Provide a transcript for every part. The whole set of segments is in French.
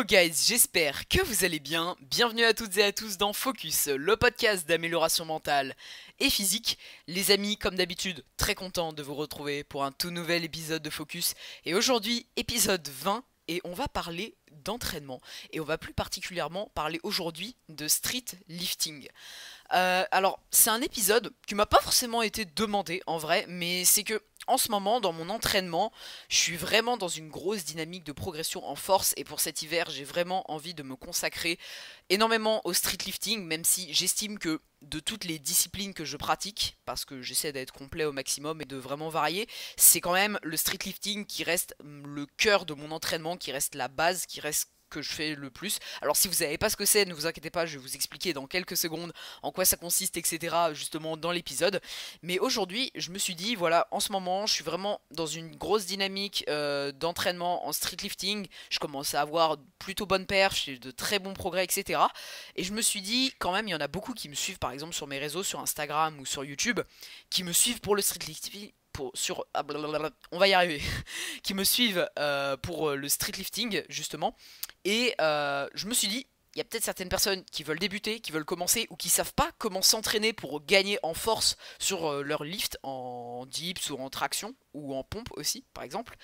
Hello guys, j'espère que vous allez bien. Bienvenue à toutes et à tous dans Focus, le podcast d'amélioration mentale et physique. Les amis, comme d'habitude, très content de vous retrouver pour un tout nouvel épisode de Focus. Et aujourd'hui, épisode 20, et on va parler d'entraînement. Et on va plus particulièrement parler aujourd'hui de street lifting. Alors, c'est un épisode qui m'a pas forcément été demandé en vrai, mais c'est que en ce moment, dans mon entraînement, je suis vraiment dans une grosse dynamique de progression en force et pour cet hiver, j'ai vraiment envie de me consacrer énormément au street lifting, même si j'estime que de toutes les disciplines que je pratique, parce que j'essaie d'être complet au maximum et de vraiment varier, c'est quand même le street lifting qui reste le cœur de mon entraînement, qui reste la base, qui reste que je fais le plus. Alors si vous savez pas ce que c'est, ne vous inquiétez pas, je vais vous expliquer dans quelques secondes en quoi ça consiste, etc. justement dans l'épisode. Mais aujourd'hui, je me suis dit, voilà, en ce moment, je suis vraiment dans une grosse dynamique d'entraînement en street lifting. Je commence à avoir plutôt bonne perf, j'ai de très bons progrès, etc. Et je me suis dit, quand même, il y en a beaucoup qui me suivent, par exemple sur mes réseaux, sur Instagram ou sur YouTube, qui me suivent pour le street lifting. On va y arriver. Qui me suivent pour le street lifting justement. Et je me suis dit, il y a peut-être certaines personnes qui veulent débuter, qui veulent commencer ou qui savent pas comment s'entraîner pour gagner en force sur leur lift en dips ou en traction ou en pompe aussi par exemple,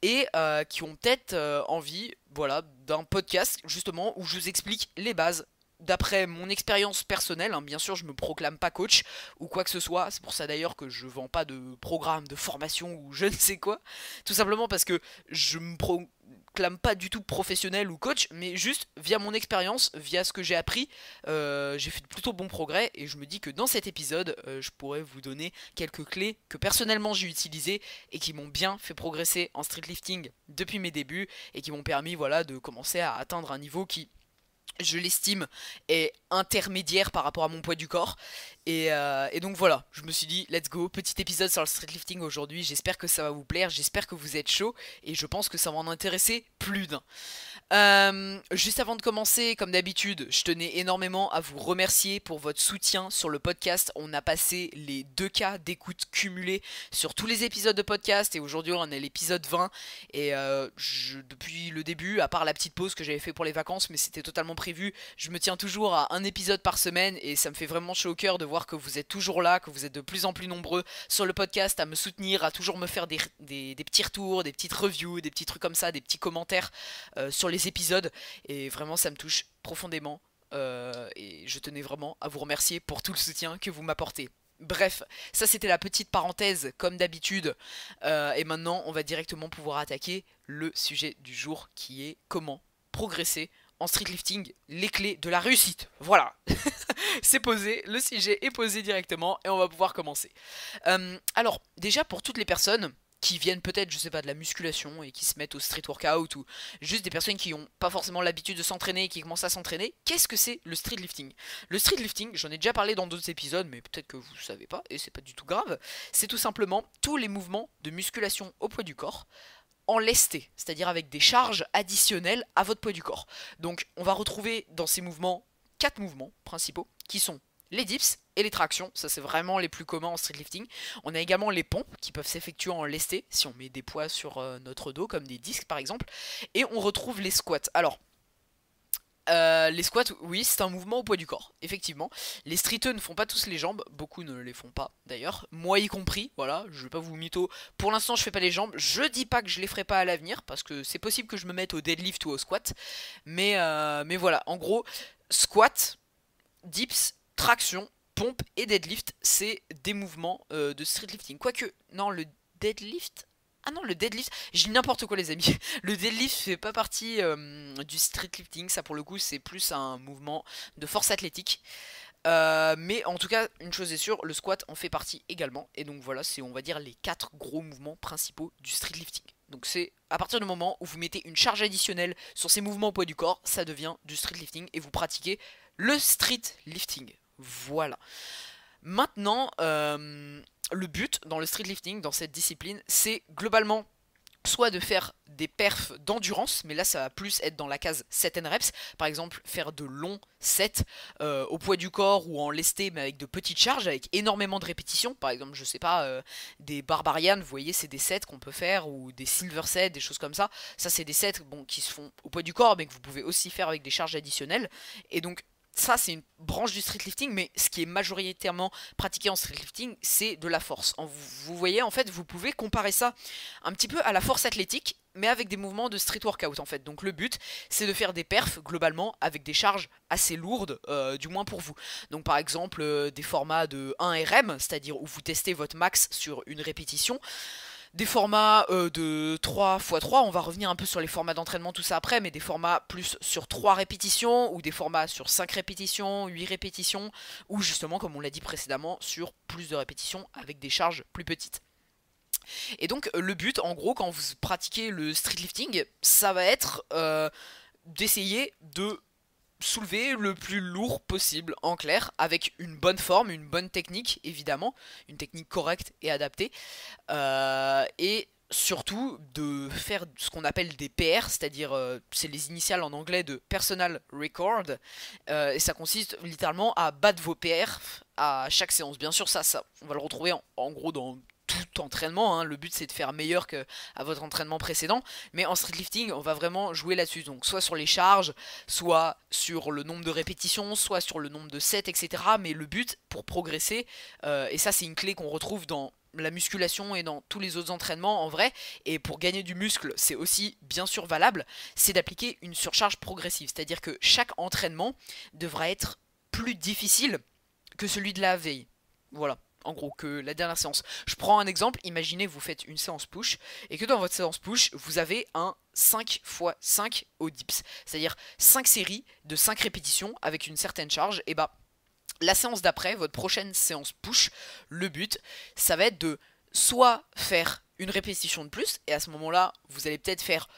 et qui ont peut-être envie, voilà, d'un podcast justement où je vous explique les bases d'après mon expérience personnelle, hein. Bien sûr je me proclame pas coach ou quoi que ce soit, c'est pour ça d'ailleurs que je vends pas de programme de formation ou je ne sais quoi, tout simplement parce que je me proclame pas du tout professionnel ou coach, mais juste via mon expérience, via ce que j'ai appris, j'ai fait de plutôt bons progrès et je me dis que dans cet épisode je pourrais vous donner quelques clés que personnellement j'ai utilisées et qui m'ont bien fait progresser en street lifting depuis mes débuts et qui m'ont permis, voilà, de commencer à atteindre un niveau qui, je l'estime, est intermédiaire par rapport à mon poids du corps. Et donc voilà, je me suis dit, let's go, petit épisode sur le street lifting aujourd'hui. J'espère que ça va vous plaire, j'espère que vous êtes chaud et je pense que ça va en intéresser plus d'un. Juste avant de commencer, comme d'habitude, je tenais énormément à vous remercier pour votre soutien sur le podcast. On a passé les 2K d'écoute cumulées sur tous les épisodes de podcast et aujourd'hui on est à l'épisode 20. Et depuis le début, à part la petite pause que j'avais fait pour les vacances, mais c'était totalement prévu, je me tiens toujours à un épisode par semaine et ça me fait vraiment chaud au cœur de voir que vous êtes toujours là, que vous êtes de plus en plus nombreux sur le podcast à me soutenir, à toujours me faire des petits retours, des petites reviews, des petits trucs comme ça, des petits commentaires sur les épisodes, et vraiment ça me touche profondément et je tenais vraiment à vous remercier pour tout le soutien que vous m'apportez. Bref, ça c'était la petite parenthèse comme d'habitude, et maintenant on va directement pouvoir attaquer le sujet du jour qui est comment progresser en street lifting, les clés de la réussite. Voilà, c'est posé, le sujet est posé directement et on va pouvoir commencer. Alors déjà pour toutes les personnes qui viennent peut-être, je sais pas, de la musculation et qui se mettent au street workout, ou juste des personnes qui n'ont pas forcément l'habitude de s'entraîner et qui commencent à s'entraîner, qu'est-ce que c'est le street lifting? Le street lifting, j'en ai déjà parlé dans d'autres épisodes, mais peut-être que vous ne savez pas, et c'est pas du tout grave, c'est tout simplement tous les mouvements de musculation au poids du corps en lesté, c'est-à-dire avec des charges additionnelles à votre poids du corps. Donc on va retrouver dans ces mouvements 4 mouvements principaux qui sont les dips et les tractions, ça c'est vraiment les plus communs en street lifting. On a également les pompes qui peuvent s'effectuer en lesté si on met des poids sur notre dos comme des disques par exemple. Et on retrouve les squats. Alors les squats, oui, c'est un mouvement au poids du corps, effectivement. Les streeteux ne font pas tous les jambes, beaucoup ne les font pas d'ailleurs, moi y compris, voilà, je vais pas vous mytho. Pour l'instant, je fais pas les jambes, je dis pas que je les ferai pas à l'avenir, parce que c'est possible que je me mette au deadlift ou au squat, mais voilà, en gros, squat, dips, traction, pompe et deadlift, c'est des mouvements de street lifting. Quoique, non, le deadlift... Ah non, le deadlift, je dis n'importe quoi les amis. Le deadlift fait pas partie du street lifting, ça pour le coup c'est plus un mouvement de force athlétique. Mais en tout cas, une chose est sûre, le squat en fait partie également. Et donc voilà, c'est on va dire les 4 gros mouvements principaux du street lifting. Donc c'est à partir du moment où vous mettez une charge additionnelle sur ces mouvements au poids du corps, ça devient du street lifting et vous pratiquez le street lifting. Voilà. Maintenant, le but dans le street lifting, dans cette discipline, c'est globalement soit de faire des perfs d'endurance, mais là ça va plus être dans la case set and reps, par exemple faire de longs sets au poids du corps ou en lesté mais avec de petites charges, avec énormément de répétitions, par exemple je sais pas, des barbarians, vous voyez c'est des sets qu'on peut faire, ou des silver sets, des choses comme ça, c'est des sets bon, qui se font au poids du corps mais que vous pouvez aussi faire avec des charges additionnelles, et donc ça c'est une branche du streetlifting, mais ce qui est majoritairement pratiqué en streetlifting c'est de la force. Vous voyez en fait vous pouvez comparer ça un petit peu à la force athlétique mais avec des mouvements de street workout en fait. Donc le but c'est de faire des perfs globalement avec des charges assez lourdes, du moins pour vous. Donc par exemple des formats de 1 RM, c'est-à-dire où vous testez votre max sur une répétition. Des formats de 3x3, on va revenir un peu sur les formats d'entraînement, tout ça après, mais des formats plus sur 3 répétitions, ou des formats sur 5 répétitions, 8 répétitions, ou justement, comme on l'a dit précédemment, sur plus de répétitions avec des charges plus petites. Et donc le but, en gros, quand vous pratiquez le streetlifting, ça va être d'essayer de soulever le plus lourd possible, en clair, avec une bonne forme, une bonne technique, évidemment, une technique correcte et adaptée, et surtout de faire ce qu'on appelle des PR, c'est-à-dire, c'est les initiales en anglais de Personal Record, et ça consiste littéralement à battre vos PR à chaque séance. Bien sûr, ça on va le retrouver en gros dans tout entraînement, hein. Le but c'est de faire meilleur que à votre entraînement précédent, mais en streetlifting on va vraiment jouer là-dessus, donc soit sur les charges, soit sur le nombre de répétitions, soit sur le nombre de sets, etc. Mais le but pour progresser, et ça c'est une clé qu'on retrouve dans la musculation et dans tous les autres entraînements en vrai, et pour gagner du muscle c'est aussi bien sûr valable, c'est d'appliquer une surcharge progressive, c'est-à-dire que chaque entraînement devra être plus difficile que celui de la veille. Voilà, en gros, que la dernière séance. Je prends un exemple, imaginez vous faites une séance push, et que dans votre séance push, vous avez un 5x5 au dips. C'est-à-dire 5 séries de 5 répétitions avec une certaine charge, et bah, la séance d'après, votre prochaine séance push, le but, ça va être de soit faire une répétition de plus, et à ce moment-là, vous allez peut-être faire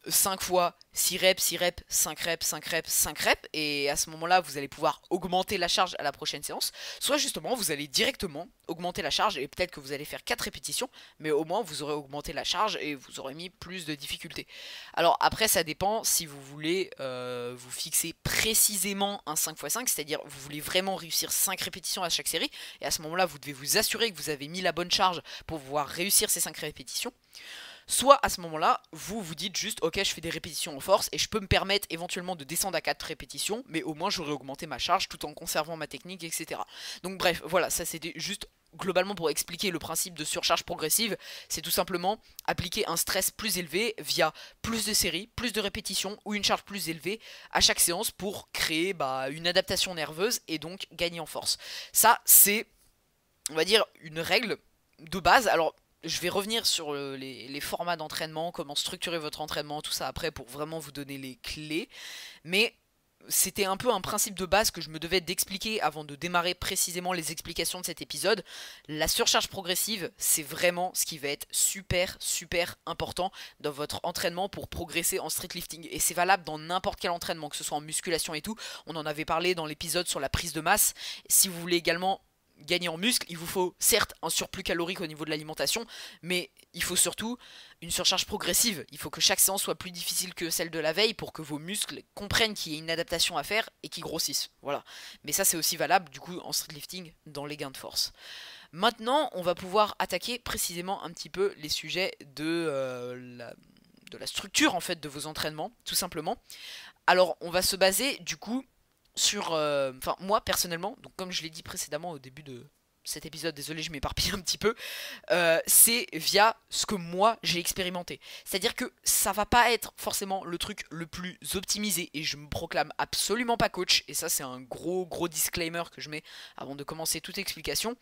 5 fois 6 reps, 6 reps, 5 reps, 5 reps, 5 reps, et à ce moment-là, vous allez pouvoir augmenter la charge à la prochaine séance, soit justement, vous allez directement augmenter la charge, et peut-être que vous allez faire 4 répétitions, mais au moins, vous aurez augmenté la charge, et vous aurez mis plus de difficultés. Alors après, ça dépend si vous voulez vous fixer précisément un 5x5, c'est-à-dire vous voulez vraiment réussir 5 répétitions à chaque série, et à ce moment-là, vous devez vous assurer que vous avez mis la bonne charge pour pouvoir réussir ces 5 répétitions. Soit à ce moment-là, vous vous dites juste ok je fais des répétitions en force et je peux me permettre éventuellement de descendre à 4 répétitions, mais au moins j'aurais augmenté ma charge tout en conservant ma technique, etc. Donc bref, voilà, ça c'était juste globalement pour expliquer le principe de surcharge progressive. C'est tout simplement appliquer un stress plus élevé via plus de séries, plus de répétitions ou une charge plus élevée à chaque séance pour créer une adaptation nerveuse et donc gagner en force. Ça c'est, on va dire, une règle de base. Alors je vais revenir sur les formats d'entraînement, comment structurer votre entraînement, tout ça après pour vraiment vous donner les clés. Mais c'était un peu un principe de base que je me devais d'expliquer avant de démarrer précisément les explications de cet épisode. La surcharge progressive, c'est vraiment ce qui va être super important dans votre entraînement pour progresser en streetlifting. Et c'est valable dans n'importe quel entraînement, que ce soit en musculation et tout. On en avait parlé dans l'épisode sur la prise de masse. Si vous voulez également gagner en muscle, il vous faut certes un surplus calorique au niveau de l'alimentation, mais il faut surtout une surcharge progressive. Il faut que chaque séance soit plus difficile que celle de la veille pour que vos muscles comprennent qu'il y a une adaptation à faire et qu'ils grossissent. Voilà. Mais ça c'est aussi valable du coup en streetlifting dans les gains de force. Maintenant, on va pouvoir attaquer précisément un petit peu les sujets de la structure en fait de vos entraînements, tout simplement. Alors, on va se baser du coup sur, enfin moi personnellement, donc comme je l'ai dit précédemment au début de cet épisode, désolé je m'éparpille un petit peu, c'est via ce que moi j'ai expérimenté. C'est-à-dire que ça va pas être forcément le truc le plus optimisé, et je me proclame absolument pas coach, et ça c'est un gros disclaimer que je mets avant de commencer toute explication.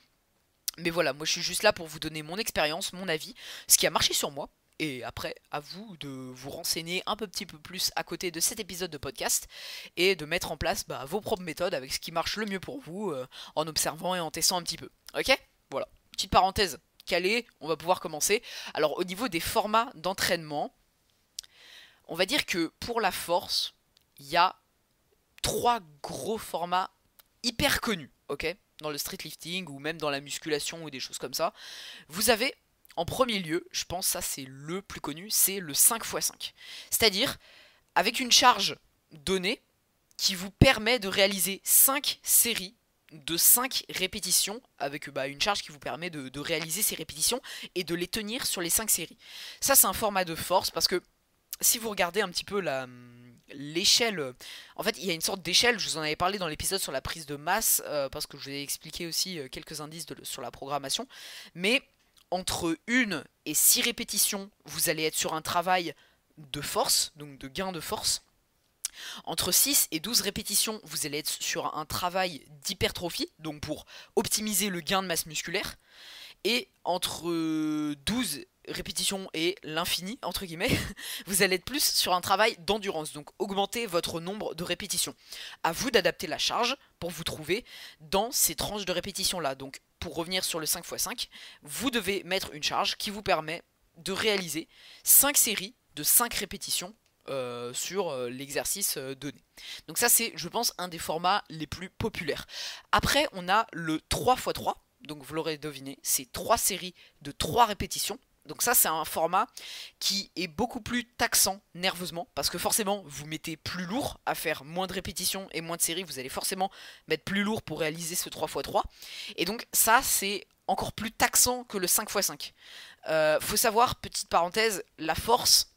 Mais voilà, moi je suis juste là pour vous donner mon expérience, mon avis, ce qui a marché sur moi. Et après, à vous de vous renseigner un petit peu plus à côté de cet épisode de podcast et de mettre en place vos propres méthodes avec ce qui marche le mieux pour vous, en observant et en testant un petit peu. Ok? Voilà, petite parenthèse calée, on va pouvoir commencer. Alors au niveau des formats d'entraînement, on va dire que pour la force, il y a 3 gros formats hyper connus, ok? Dans le streetlifting ou même dans la musculation ou des choses comme ça. Vous avez en premier lieu, je pense ça c'est le plus connu, c'est le 5x5. C'est-à-dire avec une charge donnée qui vous permet de réaliser 5 séries de 5 répétitions avec une charge qui vous permet de réaliser ces répétitions et de les tenir sur les 5 séries. Ça c'est un format de force parce que si vous regardez un petit peu l'échelle, en fait il y a une sorte d'échelle, je vous en avais parlé dans l'épisode sur la prise de masse, parce que je vous ai expliqué aussi quelques indices sur la programmation, mais entre 1 et 6 répétitions, vous allez être sur un travail de force, donc de gain de force. Entre 6 et 12 répétitions, vous allez être sur un travail d'hypertrophie, donc pour optimiser le gain de masse musculaire. Et entre 12 répétitions et l'infini, entre guillemets, vous allez être plus sur un travail d'endurance, donc augmenter votre nombre de répétitions. À vous d'adapter la charge pour vous trouver dans ces tranches de répétitions là. Donc pour revenir sur le 5x5, vous devez mettre une charge qui vous permet de réaliser 5 séries de 5 répétitions sur l'exercice donné. Donc ça c'est, je pense, un des formats les plus populaires. Après on a le 3x3, donc vous l'aurez deviné, c'est 3 séries de 3 répétitions. Donc ça c'est un format qui est beaucoup plus taxant nerveusement, parce que forcément vous mettez plus lourd à faire moins de répétitions et moins de séries, vous allez forcément mettre plus lourd pour réaliser ce 3x3. Et donc ça c'est encore plus taxant que le 5x5. Faut savoir, petite parenthèse, la force,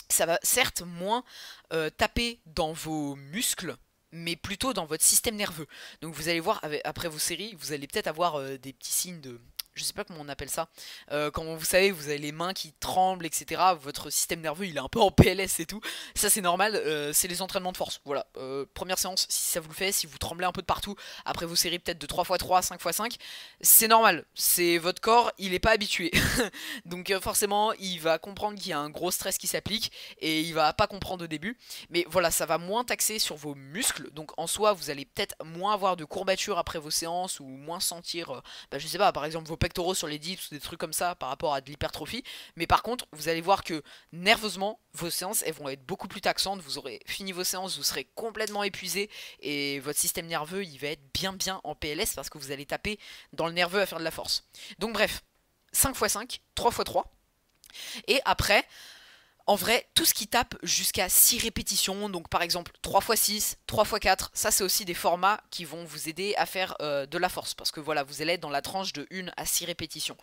ça va certes moins taper dans vos muscles, mais plutôt dans votre système nerveux. Donc vous allez voir, après vos séries, vous allez peut-être avoir des petits signes de... Je sais pas comment on appelle ça. Quand vous savez, vous avez les mains qui tremblent, etc. Votre système nerveux, il est un peu en PLS et tout. Ça, c'est normal. C'est les entraînements de force. Voilà. Première séance, si ça vous le fait, si vous tremblez un peu de partout, après vos séries peut-être de 3x3, 5x5, c'est normal. C'est votre corps, il est pas habitué. Donc forcément, il va comprendre qu'il y a un gros stress qui s'applique et il va pas comprendre au début. Mais voilà, ça va moins taxer sur vos muscles. Donc en soi, vous allez peut-être moins avoir de courbatures après vos séances ou moins sentir, je sais pas, par exemple vos pectoraux sur les dips ou des trucs comme ça par rapport à de l'hypertrophie. Mais par contre, vous allez voir que nerveusement, vos séances elles vont être beaucoup plus taxantes. Vous aurez fini vos séances, vous serez complètement épuisé et votre système nerveux il va être bien en PLS parce que vous allez taper dans le nerveux à faire de la force. Donc bref, 5x5, 3x3. Et après, en vrai, tout ce qui tape jusqu'à 6 répétitions, donc par exemple 3x6, 3x4, ça c'est aussi des formats qui vont vous aider à faire de la force. Parce que voilà, vous allez être dans la tranche de 1 à 6 répétitions.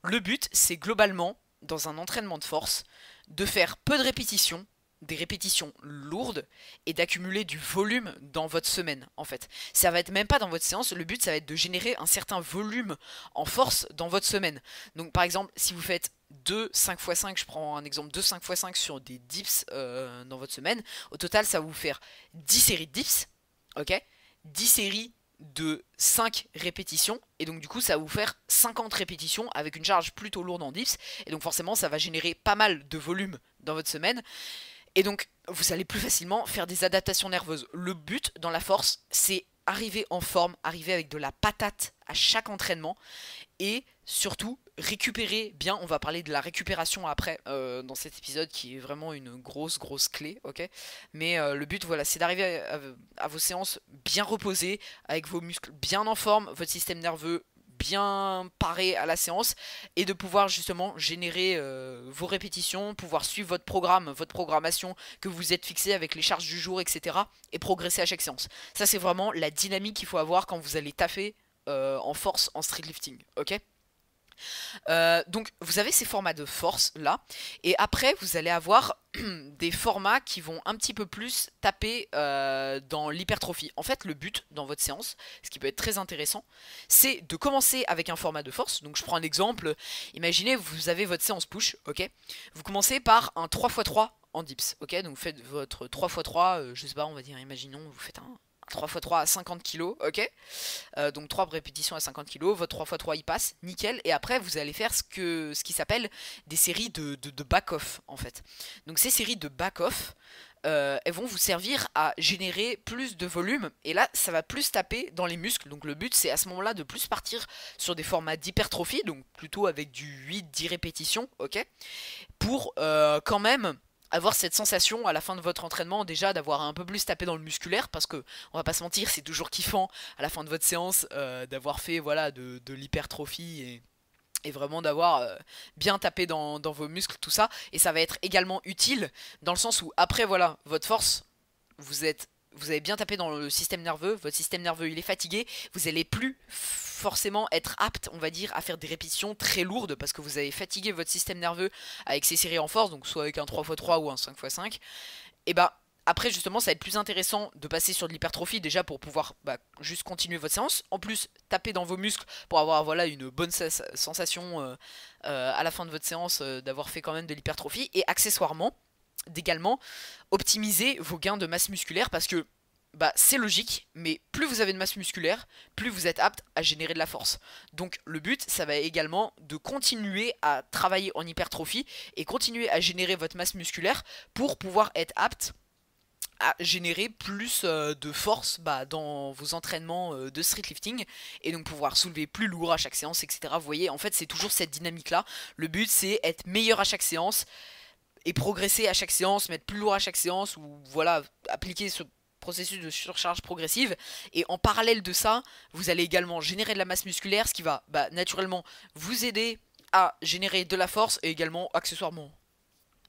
Le but, c'est globalement, dans un entraînement de force, de faire peu de répétitions, des répétitions lourdes, et d'accumuler du volume dans votre semaine, en fait. Ça va être même pas dans votre séance, le but, ça va être de générer un certain volume en force dans votre semaine. Donc par exemple, si vous faites 2 5x5, je prends un exemple, 2 5x5 sur des dips dans votre semaine, au total ça va vous faire 10 séries de dips, ok, 10 séries de 5 répétitions, et donc du coup ça va vous faire 50 répétitions avec une charge plutôt lourde en dips, et donc forcément ça va générer pas mal de volume dans votre semaine, et donc vous allez plus facilement faire des adaptations nerveuses. Le but dans la force, c'est arriver en forme, arriver avec de la patate à chaque entraînement, et surtout récupérer bien. On va parler de la récupération après dans cet épisode qui est vraiment une grosse clé, ok. Mais le but, voilà, c'est d'arriver à vos séances bien reposées, avec vos muscles bien en forme, votre système nerveux bien paré à la séance, et de pouvoir justement générer vos répétitions, pouvoir suivre votre programme, votre programmation que vous êtes fixé avec les charges du jour, etc. et progresser à chaque séance. Ça c'est vraiment la dynamique qu'il faut avoir quand vous allez taffer en force en street lifting, ok. Donc vous avez ces formats de force là, et après vous allez avoir des formats qui vont un petit peu plus taper dans l'hypertrophie. En fait le but dans votre séance, ce qui peut être très intéressant, c'est de commencer avec un format de force. Donc je prends un exemple, imaginez vous avez votre séance push, ok. Vous commencez par un 3x3 en dips, ok. Donc vous faites votre 3x3, je sais pas, on va dire, imaginons vous faites un 3x3 à 50 kg, ok. Donc 3 répétitions à 50 kg, votre 3x3 il passe, nickel. Et après vous allez faire ce qui s'appelle des séries de back-off en fait. Donc ces séries de back-off, elles vont vous servir à générer plus de volume. Et là ça va plus taper dans les muscles. Donc le but c'est à ce moment là de plus partir sur des formats d'hypertrophie, donc plutôt avec du 8-10 répétitions, ok. Pour quand même avoir cette sensation à la fin de votre entraînement déjà d'avoir un peu plus tapé dans le musculaire, parce que on va pas se mentir, c'est toujours kiffant à la fin de votre séance d'avoir fait voilà de l'hypertrophie et vraiment d'avoir bien tapé dans vos muscles, tout ça. Et ça va être également utile dans le sens où après voilà, votre force, vous avez bien tapé dans le système nerveux, votre système nerveux il est fatigué, vous allez plus forcément être apte, on va dire, à faire des répétitions très lourdes parce que vous avez fatigué votre système nerveux avec ces séries en force, donc soit avec un 3x3 ou un 5x5. Et bah après justement ça va être plus intéressant de passer sur de l'hypertrophie déjà pour pouvoir juste continuer votre séance. En plus taper dans vos muscles pour avoir voilà une bonne sensation à la fin de votre séance d'avoir fait quand même de l'hypertrophie. Et accessoirement d'également optimiser vos gains de masse musculaire parce que c'est logique, mais plus vous avez de masse musculaire, plus vous êtes apte à générer de la force. Donc le but, ça va également de continuer à travailler en hypertrophie et continuer à générer votre masse musculaire pour pouvoir être apte à générer plus de force dans vos entraînements de street lifting et donc pouvoir soulever plus lourd à chaque séance, etc. Vous voyez, en fait, c'est toujours cette dynamique-là. Le but, c'est être meilleur à chaque séance et progresser à chaque séance, mettre plus lourd à chaque séance ou voilà, appliquer ce processus de surcharge progressive. Et en parallèle de ça, vous allez également générer de la masse musculaire, ce qui va naturellement vous aider à générer de la force et également accessoirement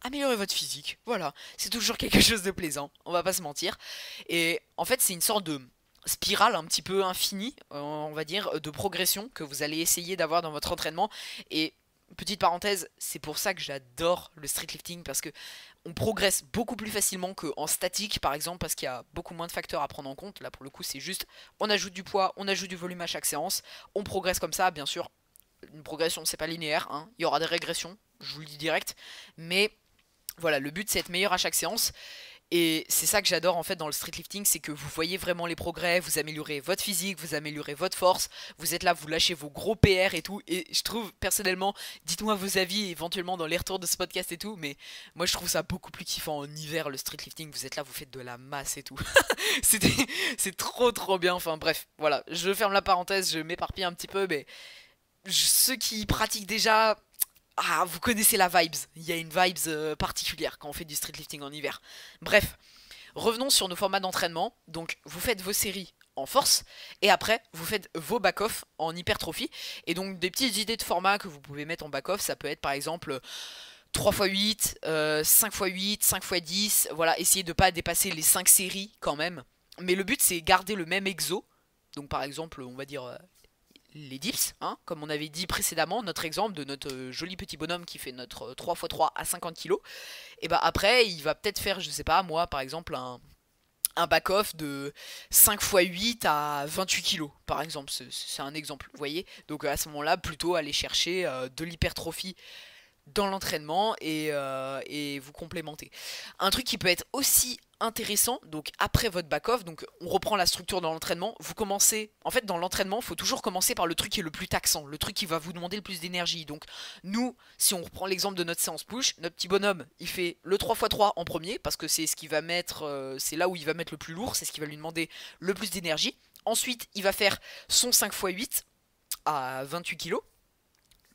améliorer votre physique. Voilà, c'est toujours quelque chose de plaisant, on va pas se mentir. Et en fait, c'est une sorte de spirale un petit peu infinie, on va dire, de progression que vous allez essayer d'avoir dans votre entraînement. Et petite parenthèse, c'est pour ça que j'adore le street lifting parce que on progresse beaucoup plus facilement qu'en statique par exemple parce qu'il y a beaucoup moins de facteurs à prendre en compte. Là pour le coup c'est juste on ajoute du poids, on ajoute du volume à chaque séance, on progresse comme ça. Bien sûr une progression c'est pas linéaire, hein. Il y aura des régressions, je vous le dis direct, mais voilà, le but c'est être meilleur à chaque séance. Et c'est ça que j'adore en fait dans le street lifting, c'est que vous voyez vraiment les progrès, vous améliorez votre physique, vous améliorez votre force, vous êtes là, vous lâchez vos gros PR et tout. Et je trouve personnellement, dites-moi vos avis éventuellement dans les retours de ce podcast et tout, mais moi je trouve ça beaucoup plus kiffant en hiver le street lifting, vous êtes là, vous faites de la masse et tout. C'est trop bien, enfin bref, voilà, je ferme la parenthèse, je m'éparpille un petit peu, mais ceux qui pratiquent déjà... Ah, vous connaissez la vibes. Il y a une vibes particulière quand on fait du street lifting en hiver. Bref, revenons sur nos formats d'entraînement. Donc, vous faites vos séries en force et après, vous faites vos back-off en hypertrophie. Et donc, des petites idées de format que vous pouvez mettre en back-off, ça peut être par exemple 3x8, 5x8, 5x10. Voilà, essayez de ne pas dépasser les 5 séries quand même. Mais le but, c'est garder le même exo. Donc, par exemple, on va dire les dips, hein, comme on avait dit précédemment, notre exemple de notre joli petit bonhomme qui fait notre 3x3 à 50 kg, et après il va peut-être faire, je sais pas moi, par exemple un back-off de 5x8 à 28 kg, par exemple, c'est un exemple, vous voyez. Donc à ce moment-là, plutôt aller chercher de l'hypertrophie dans l'entraînement et vous complémenter. Un truc qui peut être aussi intéressant, donc après votre back-off, donc on reprend la structure dans l'entraînement, vous commencez, en fait dans l'entraînement, il faut toujours commencer par le truc qui est le plus taxant, le truc qui va vous demander le plus d'énergie. Donc nous, si on reprend l'exemple de notre séance push, notre petit bonhomme, il fait le 3x3 en premier, parce que c'est ce qui va mettre, c'est là où il va mettre le plus lourd, c'est ce qui va lui demander le plus d'énergie. Ensuite, il va faire son 5x8 à 28 kg,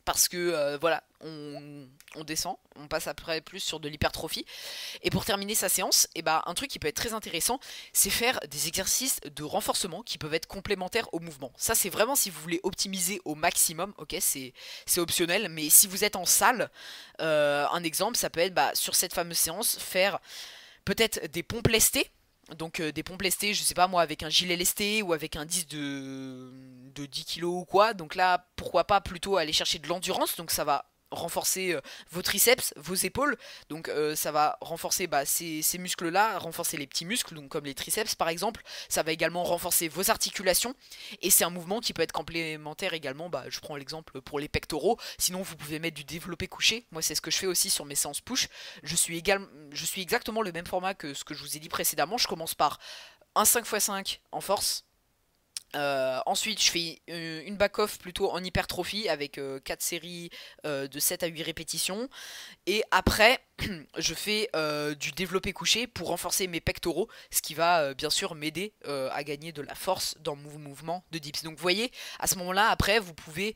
parce que voilà, on descend, on passe après plus sur de l'hypertrophie. Et pour terminer sa séance, un truc qui peut être très intéressant, c'est faire des exercices de renforcement qui peuvent être complémentaires au mouvement. Ça c'est vraiment si vous voulez optimiser au maximum, ok, c'est optionnel, mais si vous êtes en salle, un exemple ça peut être sur cette fameuse séance, faire peut-être des pompes lestées. Donc des pompes lestées, je sais pas moi, avec un gilet lesté ou avec un disque de 10 kilos ou quoi. Donc là, pourquoi pas plutôt aller chercher de l'endurance. Donc ça va renforcer vos triceps, vos épaules. Donc ça va renforcer ces muscles-là, renforcer les petits muscles, donc comme les triceps par exemple. Ça va également renforcer vos articulations. Et c'est un mouvement qui peut être complémentaire également. Je prends l'exemple pour les pectoraux. Sinon vous pouvez mettre du développé couché. Moi c'est ce que je fais aussi sur mes séances push. Je suis exactement le même format que ce que je vous ai dit précédemment. Je commence par un 5x5 en force. Ensuite je fais une back-off plutôt en hypertrophie avec 4 séries de 7 à 8 répétitions. Et après je fais du développé couché pour renforcer mes pectoraux, ce qui va bien sûr m'aider à gagner de la force dans mon mouvement de dips. Donc vous voyez, à ce moment là après vous pouvez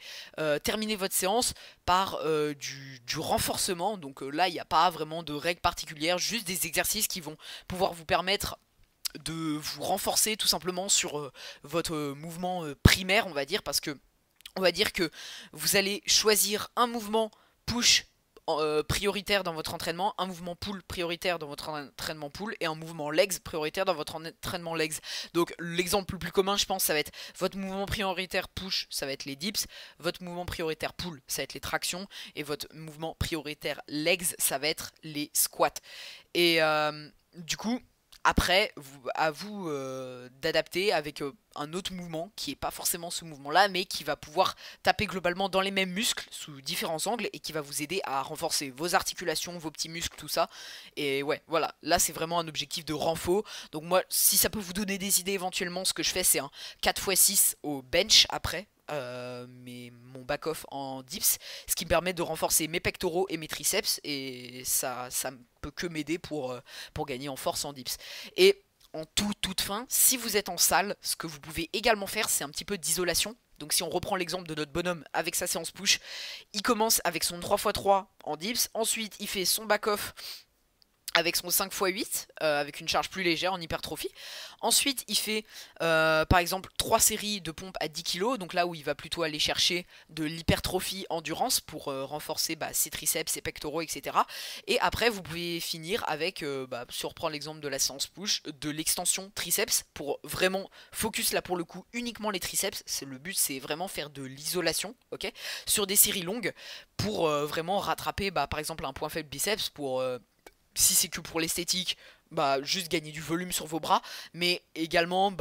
terminer votre séance par du renforcement. Donc là il n'y a pas vraiment de règles particulières, juste des exercices qui vont pouvoir vous permettre de vous renforcer tout simplement sur votre mouvement primaire, on va dire, parce que on va dire que vous allez choisir un mouvement push prioritaire dans votre entraînement, un mouvement pull prioritaire dans votre entraînement pull et un mouvement legs prioritaire dans votre entraînement legs. Donc l'exemple le plus commun, je pense, ça va être votre mouvement prioritaire push, ça va être les dips, votre mouvement prioritaire pull, ça va être les tractions, et votre mouvement prioritaire legs, ça va être les squats. Et du coup, après, à vous d'adapter avec un autre mouvement qui n'est pas forcément ce mouvement-là, mais qui va pouvoir taper globalement dans les mêmes muscles sous différents angles et qui va vous aider à renforcer vos articulations, vos petits muscles, tout ça. Et ouais, voilà, là c'est vraiment un objectif de renfort. Donc moi, si ça peut vous donner des idées éventuellement, ce que je fais c'est un 4x6 au bench après. Mon back-off en dips, ce qui me permet de renforcer mes pectoraux et mes triceps, et ça ne peut que m'aider pour gagner en force en dips. Et en toute fin, si vous êtes en salle, ce que vous pouvez également faire, c'est un petit peu d'isolation. Donc si on reprend l'exemple de notre bonhomme avec sa séance push, il commence avec son 3x3 en dips, ensuite il fait son back-off avec son 5x8, avec une charge plus légère en hypertrophie. Ensuite, il fait par exemple 3 séries de pompes à 10 kg, donc là où il va plutôt aller chercher de l'hypertrophie endurance pour renforcer ses triceps, ses pectoraux, etc. Et après, vous pouvez finir avec, si on reprend l'exemple de la séance push, de l'extension triceps pour vraiment focus là pour le coup uniquement les triceps. Le but, c'est vraiment faire de l'isolation, ok, sur des séries longues pour vraiment rattraper par exemple un point faible biceps pour... si c'est que pour l'esthétique, juste gagner du volume sur vos bras, mais également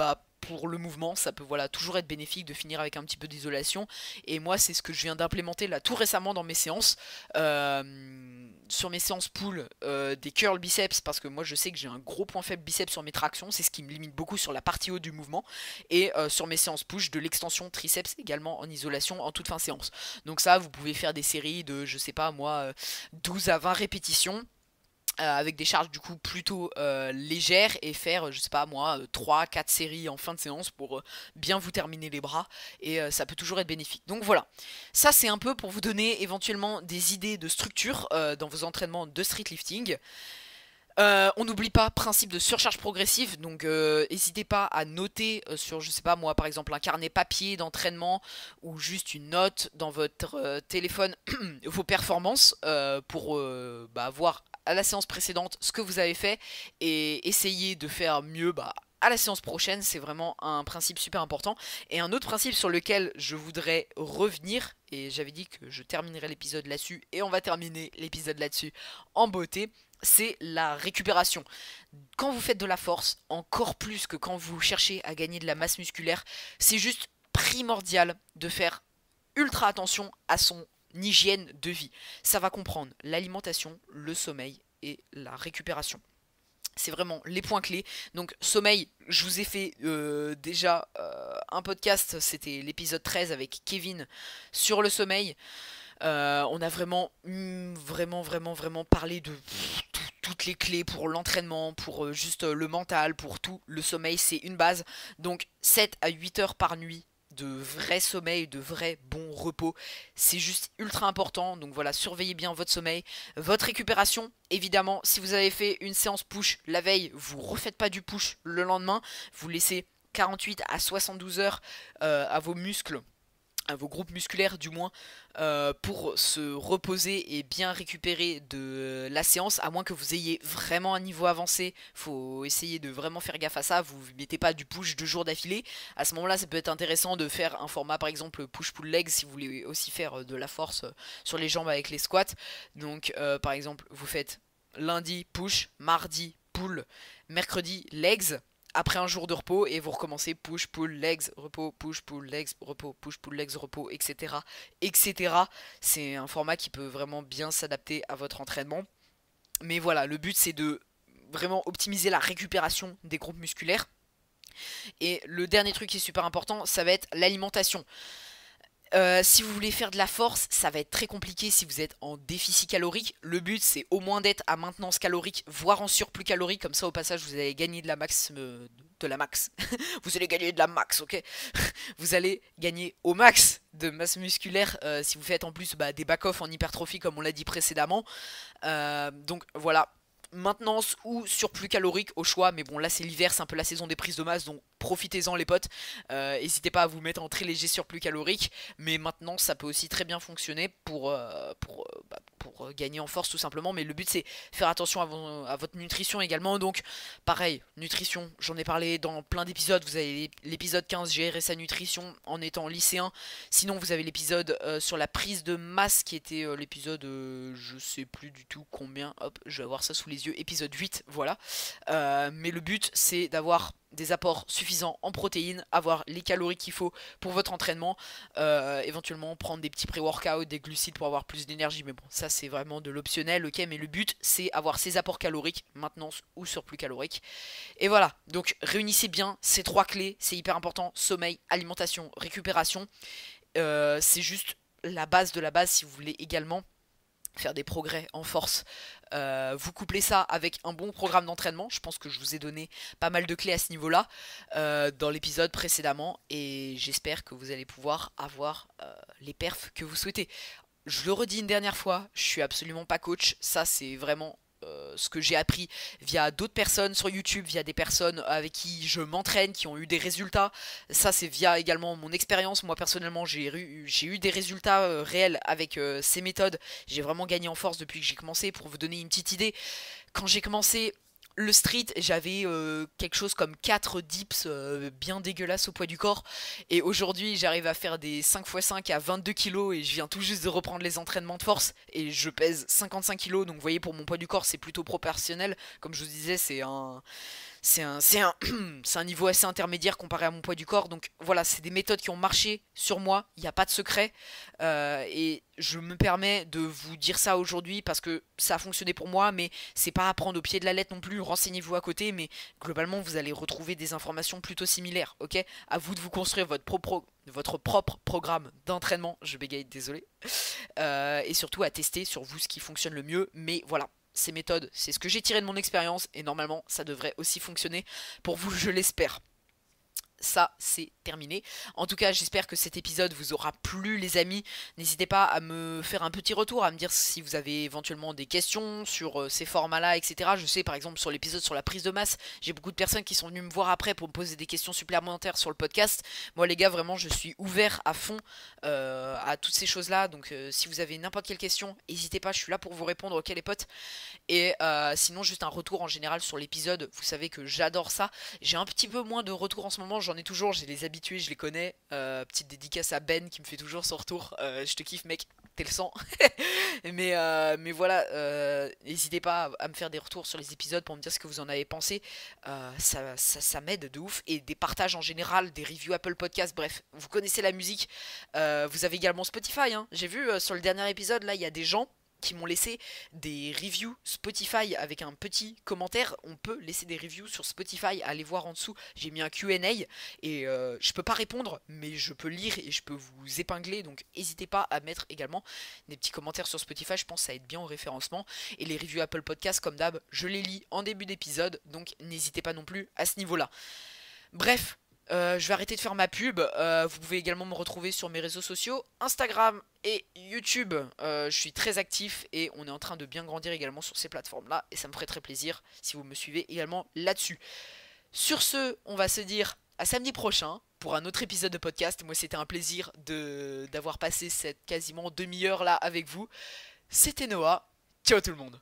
pour le mouvement, ça peut toujours être bénéfique de finir avec un petit peu d'isolation. Et moi, c'est ce que je viens d'implémenter là tout récemment dans mes séances. Sur mes séances pull, des curl biceps, parce que moi je sais que j'ai un gros point faible biceps sur mes tractions, c'est ce qui me limite beaucoup sur la partie haute du mouvement. Et sur mes séances push, de l'extension triceps également en isolation en toute fin séance. Donc ça, vous pouvez faire des séries de, je sais pas moi, 12 à 20 répétitions. Avec des charges du coup plutôt légères, et faire je sais pas moi 3-4 séries en fin de séance pour bien vous terminer les bras, et ça peut toujours être bénéfique. Donc voilà, ça c'est un peu pour vous donner éventuellement des idées de structure dans vos entraînements de street lifting. On n'oublie pas principe de surcharge progressive, donc n'hésitez pas à noter sur, je sais pas moi, par exemple un carnet papier d'entraînement ou juste une note dans votre téléphone vos performances pour voir à la séance précédente ce que vous avez fait et essayer de faire mieux à la séance prochaine. C'est vraiment un principe super important. Et un autre principe sur lequel je voudrais revenir, et j'avais dit que je terminerai l'épisode là-dessus, et on va terminer l'épisode là-dessus en beauté, c'est la récupération. Quand vous faites de la force, encore plus que quand vous cherchez à gagner de la masse musculaire, c'est juste primordial de faire ultra attention à son hygiène de vie. Ça va comprendre l'alimentation, le sommeil et la récupération. C'est vraiment les points clés. Donc sommeil, je vous ai fait déjà un podcast, c'était l'épisode 13 avec Kevin sur le sommeil. On a vraiment parlé de toutes les clés pour l'entraînement, pour juste le mental, pour tout. Le sommeil, c'est une base. Donc 7 à 8 heures par nuit de vrai sommeil, de vrai bon repos, c'est juste ultra important. Donc voilà, surveillez bien votre sommeil, votre récupération. Évidemment, si vous avez fait une séance push la veille, vous refaites pas du push le lendemain, vous laissez 48 à 72 heures à vos muscles, à vos groupes musculaires du moins, pour se reposer et bien récupérer de la séance, à moins que vous ayez vraiment un niveau avancé. Faut essayer de vraiment faire gaffe à ça. Vous ne mettez pas du push 2 jours d'affilée. À ce moment là ça peut être intéressant de faire un format par exemple push pull legs si vous voulez aussi faire de la force sur les jambes avec les squats. Donc par exemple vous faites lundi push, mardi pull, mercredi legs, après un jour de repos, et vous recommencez push, pull, legs, repos, push, pull, legs, repos, push, pull, legs, repos, etc. etc. C'est un format qui peut vraiment bien s'adapter à votre entraînement. Mais voilà, le but c'est de vraiment optimiser la récupération des groupes musculaires. Et le dernier truc qui est super important, ça va être l'alimentation. Si vous voulez faire de la force, ça va être très compliqué si vous êtes en déficit calorique. Le but c'est au moins d'être à maintenance calorique, voire en surplus calorique. Comme ça au passage vous allez gagner de la max. Vous allez gagner de la max, ok. Vous allez gagner au max de masse musculaire si vous faites en plus des back-off en hypertrophie comme on l'a dit précédemment. Donc voilà, maintenance ou surplus calorique au choix. Mais bon là c'est l'hiver, c'est un peu la saison des prises de masse, donc profitez-en les potes. N'hésitez pas à vous mettre en très léger surplus calorique, mais maintenant ça peut aussi très bien fonctionner pour gagner en force tout simplement. Mais le but c'est faire attention à votre nutrition également. Donc pareil, nutrition, j'en ai parlé dans plein d'épisodes. Vous avez l'épisode 15, gérer sa nutrition en étant lycéen. Sinon vous avez l'épisode sur la prise de masse qui était l'épisode je sais plus du tout combien. Hop, je vais avoir ça sous les yeux, épisode 8, voilà. Mais le but c'est d'avoir des apports suffisants en protéines, avoir les calories qu'il faut pour votre entraînement, éventuellement prendre des petits pré-workouts, des glucides pour avoir plus d'énergie, mais bon, ça c'est vraiment de l'optionnel, ok, mais le but c'est avoir ces apports caloriques, maintenance ou surplus calorique, et voilà, donc réunissez bien ces 3 clés, c'est hyper important, sommeil, alimentation, récupération, c'est juste la base de la base si vous voulez également faire des progrès en force. Vous couplez ça avec un bon programme d'entraînement. Je pense que je vous ai donné pas mal de clés à ce niveau-là dans l'épisode précédemment. Et j'espère que vous allez pouvoir avoir les perfs que vous souhaitez. Je le redis une dernière fois, je suis absolument pas coach. Ça, c'est vraiment ce que j'ai appris via d'autres personnes sur YouTube, via des personnes avec qui je m'entraîne, qui ont eu des résultats. Ça c'est via également mon expérience. Moi personnellement j'ai eu des résultats réels avec ces méthodes. J'ai vraiment gagné en force depuis que j'ai commencé. Pour vous donner une petite idée, quand j'ai commencé le street, j'avais quelque chose comme 4 dips bien dégueulasses au poids du corps. Et aujourd'hui, j'arrive à faire des 5x5 à 22 kilos et je viens tout juste de reprendre les entraînements de force. Et je pèse 55 kilos, donc vous voyez, pour mon poids du corps, c'est plutôt proportionnel. Comme je vous disais, c'est un niveau assez intermédiaire comparé à mon poids du corps. Donc voilà, c'est des méthodes qui ont marché sur moi, il n'y a pas de secret. Et je me permets de vous dire ça aujourd'hui parce que ça a fonctionné pour moi, mais c'est pas à prendre au pied de la lettre non plus. Renseignez-vous à côté, mais globalement vous allez retrouver des informations plutôt similaires, ok? À vous de vous construire votre propre programme d'entraînement, je bégaye, désolé. Et surtout à tester sur vous ce qui fonctionne le mieux, mais voilà. Ces méthodes, c'est ce que j'ai tiré de mon expérience et normalement ça devrait aussi fonctionner pour vous, je l'espère. Ça, c'est terminé. En tout cas, j'espère que cet épisode vous aura plu, les amis. N'hésitez pas à me faire un petit retour, à me dire si vous avez éventuellement des questions sur ces formats-là, etc. Je sais, par exemple, sur l'épisode sur la prise de masse, j'ai beaucoup de personnes qui sont venues me voir après pour me poser des questions supplémentaires sur le podcast. Moi, les gars, vraiment, je suis ouvert à fond à toutes ces choses-là. Donc, si vous avez n'importe quelle question, n'hésitez pas, je suis là pour vous répondre, ok, les potes. Et sinon, juste un retour en général sur l'épisode. Vous savez que j'adore ça. J'ai un petit peu moins de retours en ce moment, j'en ai toujours, j'ai les habitués, je les connais. Petite dédicace à Ben qui me fait toujours son retour. Je te kiffe mec, t'es le sang. mais voilà, n'hésitez pas à me faire des retours sur les épisodes pour me dire ce que vous en avez pensé. Ça m'aide de ouf. Et des partages en général, des reviews Apple Podcast, bref, vous connaissez la musique. Vous avez également Spotify, hein. J'ai vu sur le dernier épisode, là, il y a des gens qui m'ont laissé des reviews Spotify avec un petit commentaire. On peut laisser des reviews sur Spotify, allez voir en dessous, j'ai mis un Q&A et je peux pas répondre mais je peux lire et je peux vous épingler, donc n'hésitez pas à mettre également des petits commentaires sur Spotify, je pense que ça aide bien au référencement. Et les reviews Apple Podcast, comme d'hab, je les lis en début d'épisode, donc n'hésitez pas non plus à ce niveau là. Bref, je vais arrêter de faire ma pub. Vous pouvez également me retrouver sur mes réseaux sociaux, Instagram et YouTube. Je suis très actif et on est en train de bien grandir également sur ces plateformes-là. Et ça me ferait très plaisir si vous me suivez également là-dessus. Sur ce, on va se dire à samedi prochain pour un autre épisode de podcast. Moi, c'était un plaisir d'avoir passé cette quasiment demi-heure là avec vous. C'était Noah. Ciao tout le monde.